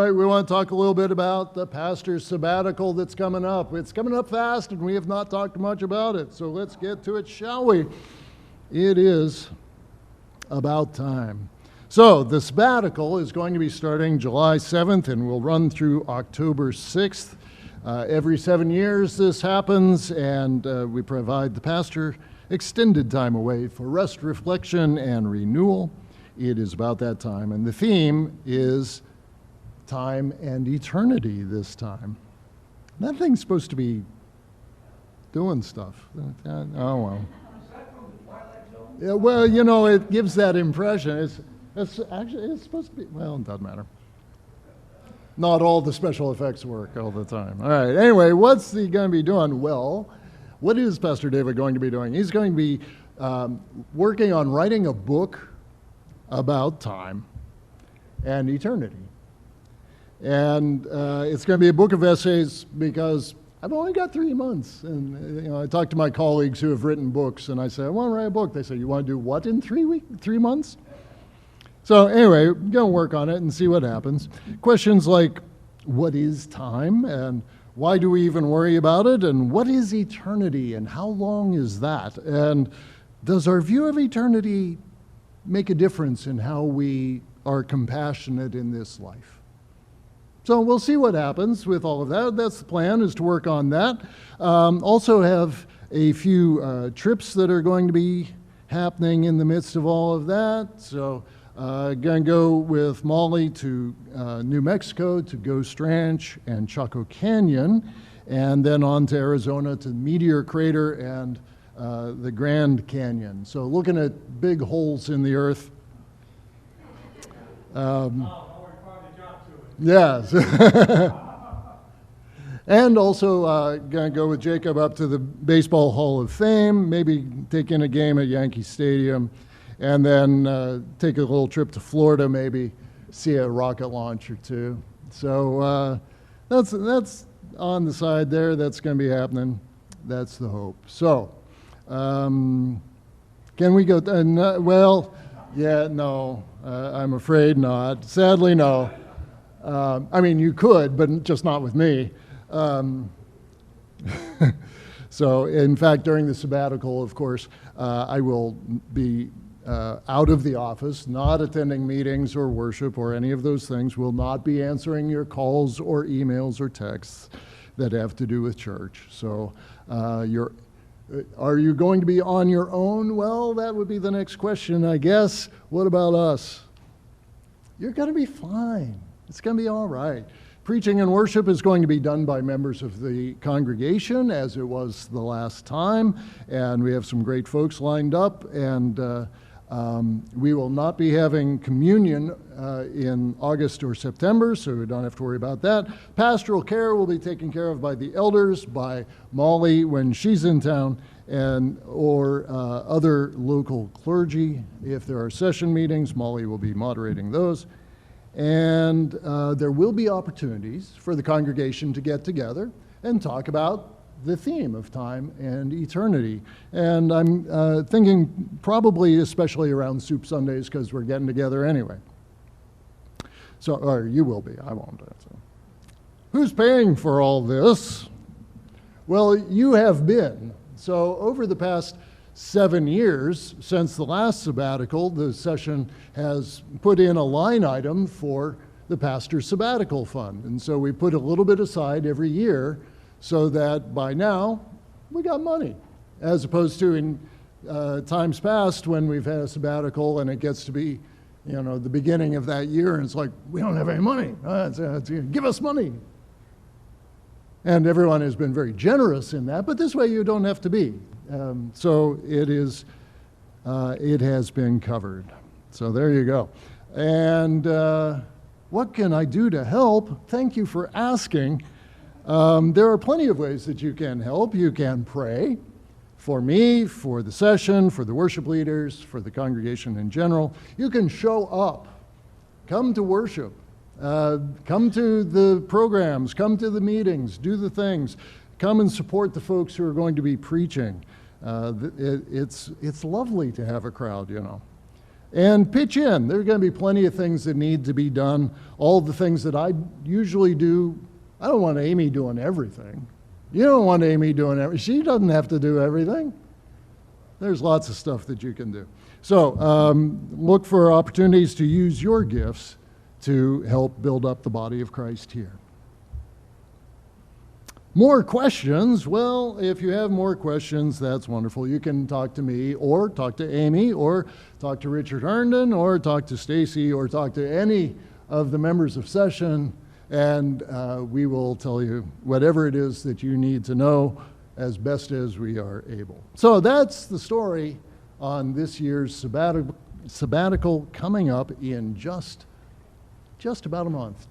right, we want to talk a little bit about the pastor's sabbatical that's coming up. It's coming up fast, and we have not talked much about it. So let's get to it, shall we? It is about time. So the sabbatical is going to be starting July 7th and will run through October 6th. Every 7 years this happens, and we provide the pastor extended time away for rest, reflection, and renewal. It is about that time, and the theme is time and eternity this time. That thing's supposed to be doing stuff. Oh, well. Yeah, well, you know, it gives that impression. It's supposed to be, well, it doesn't matter. Not all the special effects work all the time. All right, anyway, what's he going to be doing? Well, what is Pastor David going to be doing? He's going to be working on writing a book about time and eternity. And it's going to be a book of essays because I've only got 3 months. And you know, I talked to my colleagues who have written books, and I said, I want to write a book. They say, you want to do what in 3 months? So anyway, we're going to work on it and see what happens. Questions like, what is time? And why do we even worry about it? And what is eternity? And how long is that? And does our view of eternity make a difference in how we are compassionate in this life? So we'll see what happens with all of that. That's the plan, is to work on that. Also have a few trips that are going to be happening in the midst of all of that. So going to go with Molly to New Mexico to Ghost Ranch and Chaco Canyon, and then on to Arizona to Meteor Crater and the Grand Canyon. So looking at big holes in the earth. Yes. And also going to go with Jacob up to the Baseball Hall of Fame, maybe take in a game at Yankee Stadium, and then take a little trip to Florida, maybe see a rocket launch or two. So that's on the side there. That's going to be happening. That's the hope. So can we go? Well, yeah, no, I'm afraid not. Sadly, no. I mean, you could, but just not with me. So, in fact, during the sabbatical, of course, I will be out of the office, not attending meetings or worship or any of those things, will not be answering your calls or emails or texts that have to do with church. So, are you going to be on your own? Well, that would be the next question, I guess. What about us? You're going to be fine. It's going to be all right. Preaching and worship is going to be done by members of the congregation, as it was the last time, and we have some great folks lined up, and we will not be having communion in August or September, so we don't have to worry about that. Pastoral care will be taken care of by the elders, by Molly when she's in town, or other local clergy. If there are session meetings, Molly will be moderating those. And there will be opportunities for the congregation to get together and talk about the theme of time and eternity. And I'm thinking probably especially around Soup Sundays, because we're getting together anyway. So, or you will be, I won't. So. Who's paying for all this? Well, you have been. So over the past 7 years since the last sabbatical, the session has put in a line item for the pastor's sabbatical fund. And so we put a little bit aside every year so that by now we got money, as opposed to in times past when we've had a sabbatical and it gets to be, you know, the beginning of that year and it's like, we don't have any money. Give us money. And everyone has been very generous in that, but this way you don't have to be. So it has been covered. So there you go. And what can I do to help? Thank you for asking. There are plenty of ways that you can help. You can pray for me, for the session, for the worship leaders, for the congregation in general. You can show up. Come to worship. Come to the programs. Come to the meetings. Do the things. Come and support the folks who are going to be preaching. It's lovely to have a crowd, you know. and pitch in. There are going to be plenty of things that need to be done. All the things that I usually do, I don't want Amy doing everything. You don't want Amy doing everything. She doesn't have to do everything. There's lots of stuff that you can do. So look for opportunities to use your gifts to help build up the body of Christ here. More questions? Well, if you have more questions, that's wonderful. You can talk to me or talk to Amy or talk to Richard Herndon or talk to Stacy or talk to any of the members of session, and we will tell you whatever it is that you need to know as best as we are able. So that's the story on this year's sabbatical coming up in just about a month.